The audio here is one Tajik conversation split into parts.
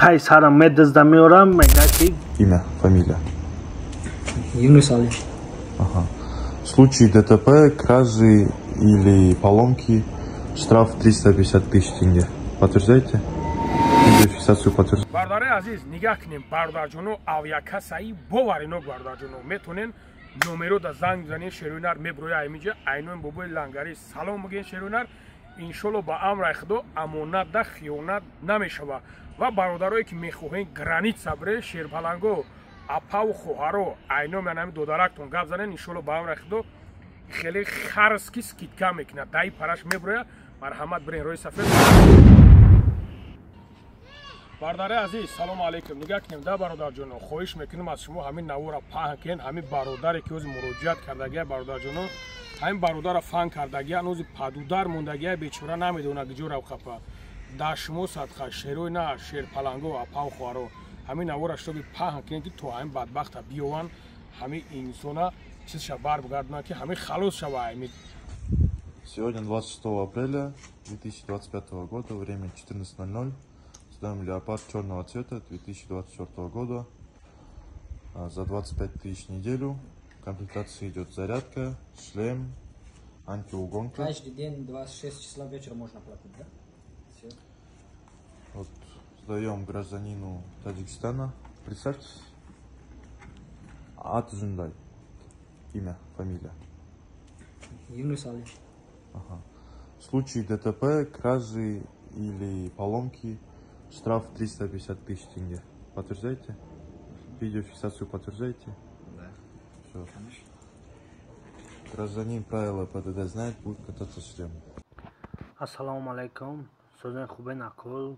тай сарам медазда меорам, мега ки имя, фамилия. Юнус Али. Ага. В случае ДТП, кражи или поломки штраф 350 тысяч тенге. Подтверждаете? Видеофиксацию подтверждаете? Бардары азиз, нигах кинем бардарҷону авиакасаи боварино бардарҷону метонен номеро да занг занен шерунар меброя аймиҷа айнон бобои лангари салом биген шерунар иншолло ба амраи худо амонат да хиёнат намешава ва бародарое ки мехоҳен граница бире шерпаланго апаву хоҳаро айно менами додарактон гап занен иншолло ба амраи худо хеле харски скидка мекунад даи параш меброя марҳамат бирен рои сафед. Бардаре азиз, салому алейкум. Нигах кинем да бародарҷоно, хоҳиш мекунем аз шумо ҳамин навора паҳн кен, ҳамин бародаре ки ӯзи муроҷиат кардагия бародарҷоно, ҳамин бародара фан кардагия, ӯзи падудар мондагия бечора намедонад ҷо равқапа. Да шумо садқа шерои на шерпаланго апав хоҳаро ҳамин навора шуби паҳн кен ки то ҳамин бадбахта биёван, ҳамин инсона чизша бар бигардонад ки ҳамин халос шава ҳамин. Сегодня 26 апреля 2025 года, время 14:00. Сдаем леопард черного цвета 2024 года за 25 тысяч неделю. В комплектации идет зарядка, шлем, антиугонка. Каждый день 26 числа вечера можно платить, да? Все. Вот, сдаем гражданину Таджикистана. Представьтесь. Атзундай. Имя, фамилия. Юнус Али. Ага. В случае ДТП, кражи или поломки штраф 350 тысяч тенге. Подтверждаете? Видеофиксацию подтверждаете? Да. Все. Конечно. Гражданин правила ПДД знает, будет кататься с шлемом. ассалому алейкум. Созен хубе накул.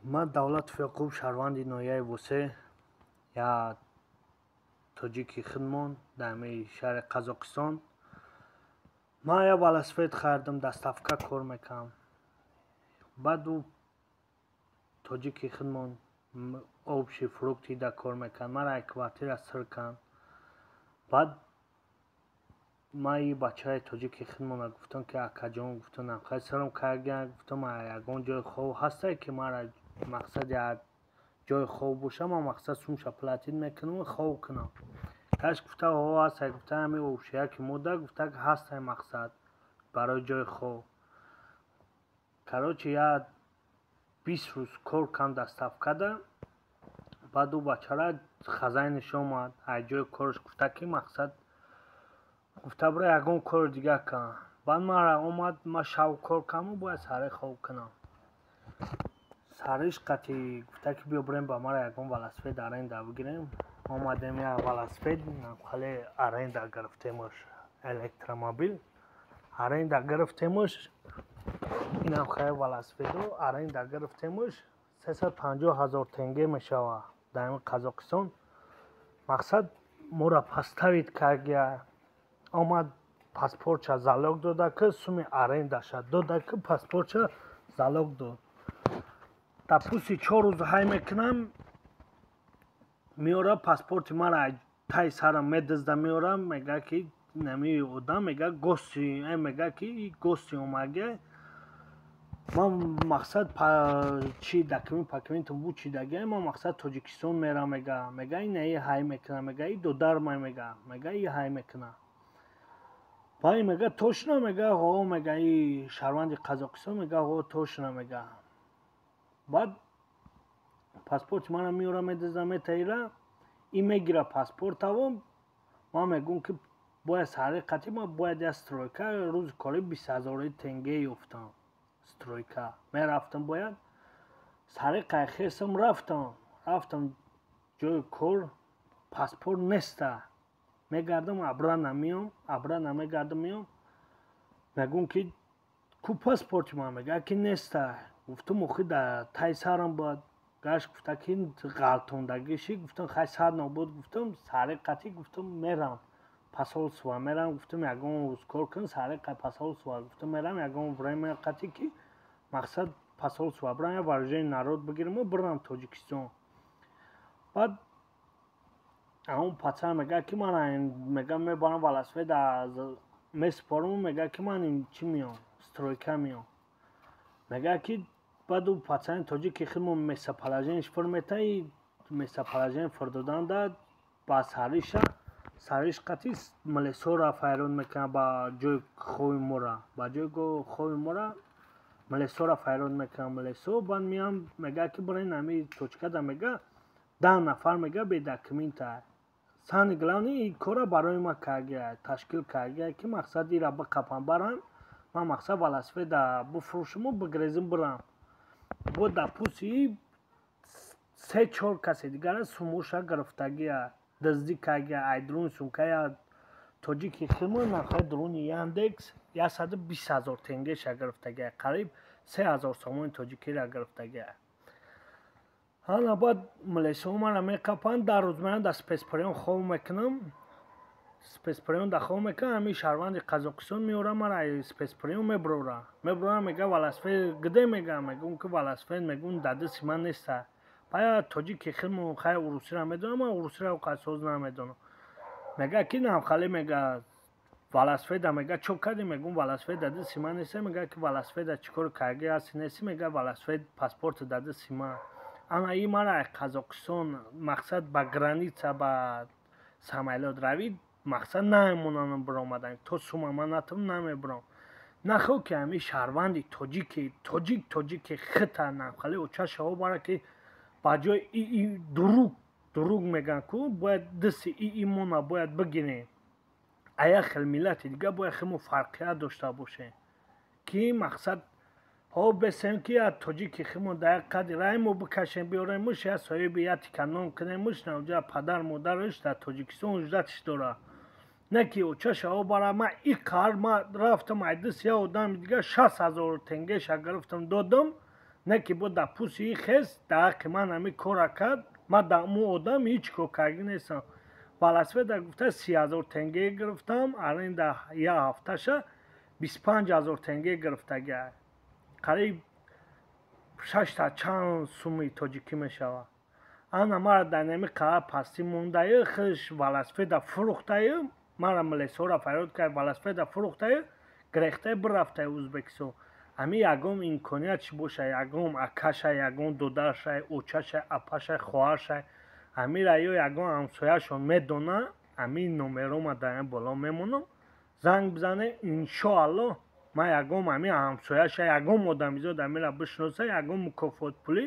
Ма Давлат Фиқуб шаҳрванди ноҳияи Вусе я тоҷики хидмон дами шаҳри Қазоқистон. Ма я велосипед хардам, доставка кор мекунам. баъду тоҷики хидмон обши фрукти да кор мекунад. мара квартира сир кан. баъд маи бачаи тоҷики хидмона гуфтам ки акаҷон гуфтам намхай сирам карган гуфтам ягон ҷои хоб ҳастае ки мара мақсад як ҷои хоб боша ма мақсад сумша платин мекунам хоб кунам. каш гуфта о ҳастае гуфта ҳамин обшия ки мода гуфта ҳастае мақсад барои ҷои хоб. короче я 20 рӯз кор кам доставкада. баъд ӯ бачара хазайниш омад аз ҷои корш гуфта ки мақсад гуфта бира ягон кори дига кан. баъд мара омад ма шав кор каму бояд сари хоб кунам. сариш қати гуфта ки биё бирем ба мара ягон велосипед аренда бигирем. омадем як велосипед хали аренда гирифтемуш электромобил аренда гирифтемуш. инам хай велосипеду аренда гирифтемуш 350,000 тенге мешава дар ин Қазоқистон. мақсад мора поставид каргия омад паспортча залог дода ки суми арендаша дода ки паспортча залог дод. дар пӯси 4 рӯз ҳай мекунам меора паспорти мара тай сарам медазда меорам мега ки нами одам мега гости мега ки гости омаге. ман мақсад чи документум вучидаге ман мақсад Тоҷикистон мерам мега инаи ҳай мекунам мега и додар мега и ҳай мекунам. баи мега тошна мега ҳо мега и шаҳрванди Қазоқистон мега ҳо тошна мега. баъд паспорти мана меора медазда метаира и мегира паспортаво ман мегӯм ки бояд сари қати ма бояд я стройка рӯзи кори 20,000 тенге ёфтам. стройка мерафтам бояд сари қайхесам рафтам ҷои кор паспорт неста мегардам абра намегардам меом мегӯм ки ку паспорти ман мега ки неста. гуфтам охи да тай сарам бояд гаш гуфта ки ғалтондагиши гуфтам хай сар нобуд гуфтам сари қати гуфтам мерам посолство мерам гуфтам ягон рӯз кор кун сари посолство гуфтам мерам ягон время қати ки мақсад посолство бирам я варжаи народ бигирам бирам Тоҷикистон. баъд он пацан мега ки ман мега мебарам велосипед аз меспорам мега ки ман чи меом стройка меом мега ки بعد او пацани тоҷики химо месаположенияш фур метаи месаположение фур додан дад ба сариш қати милисора файрон мекунад ба ҷои хови мора ба ҷои хови мора милисора файрон мекунад милисо баъд миям мега ки бурен ами точкада мега 10 нафар мега бе документа сани главни ин кора барои ма кардия ташкил кардия ки мақсад ира биқапам барам ман мақсад велосипеда бифурӯшиму бигирезим бирам бо дар пӯси 3-4 каси дигара сумуша гирифтагия диздӣ кардия айдруни сумкая тоҷики химо нархои дуруни яндекс 120,000 тенгеша гирифтагия қариб 3,000 сомони тоҷикира гирифтагия ҳана баъд милисоҳо мара меқапанд дар рӯз мерам дар спецприён хов мекунам спецприён да хов мекунам ҳамин шаҳрванди қазоқистон меора мара спецприён мебурора мега велосипед гиде мега мегӯм ки велосипед мегӯм дар дисти ман неста бая тоҷики химо хай урусира медонам ман урусира қасоз намедонам мега ки намхали мега велосипеда мега чоп кардӣ мегӯм велосипед дар дисти ман неста мега ки велосипеда чӣ кор карди ҳасти нести мега велосипед паспорти дар дисти ман ана и мара қазоқистон мақсад ба граница ба самолёт равид мақсад намемонам биромадан то сума ман натам намебирам нахо ки ҳамин шаҳрванди тоҷики хита намхали очашаҳо бара ки ба ҷои дуруг меган ку бояд дисти имона бояд бигирем ая хел миллати дига бояд химо фарқият дошта бошем ки мақсад ҳо бесем ки я тоҷики химо дар як қадри раймо бикашем биёремуш я соҳиби я тиканом кунемуш навҷа падар модараш дар тоҷикистон уҷдатиш дора не ки очашаҳо бара ман иқар ман рафтам ай дисти я одами дига 60,000 тенгеша гирифтам додам не ки бо дар пӯси хес дар ҳаққи ман ҳамин кора кард ман дар мо одам ҳеҷ кор карди нестам велосипеда гуфта 30,000 тенге гирифтам аренда я ҳафташа 25,000 тенге гирифтагия қариб 6 чанд суми тоҷикӣ мешавад ана мара дар нами қара пастӣ мондаи худш велосипеда фурӯхтаи мара милисора фарёд кард велосипеда фурӯхтаи гирехтаи бирафтаи ӯзбекистон ҳамин ягон имконият чӣ боша ягон акаша ягон додарша очаша апаша хоҳарша ҳамира ё ягон ҳамсояшон медона ҳамин номерома дар ин боло мемонам занг бизане иншоаллоҳ ман ягон ҳамин ҳамсояша ягон одамизод ҳамира бишноса ягон мукофотпулӣ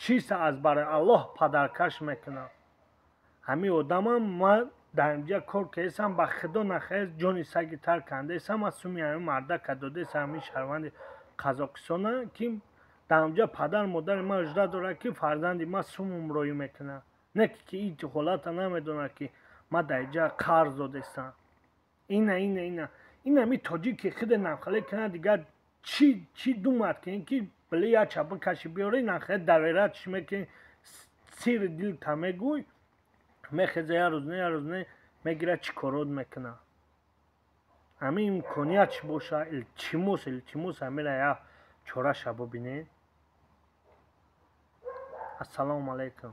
чиста аз барои аллоҳ падаркаш мекунам ҳамин одамам ман дар инҷа кор кардесам ба худо нахаест ҷони саги тар кандесам аз суми ҳамин мардака додесам ҳамин шаҳрванди қазоқистона ки дар инҷа падар модари ман ужда дорад ки фарзанди ман сумум роӣ мекунад не ки ин ҳолата намедонад ки ман дар инҷа қарз додесам ина ҳамин тоҷики худе намхале кунад дигар чӣ думад кунед ки биле яча бикаши биёри нахае давера чӣ мекунӣ сири дилта мегӯй мехеза я рӯз не мегира чӣ корот мекуна ҳамин имконият чӣ боша илтимос ҳамира я чораша бубинед ассалому алайкум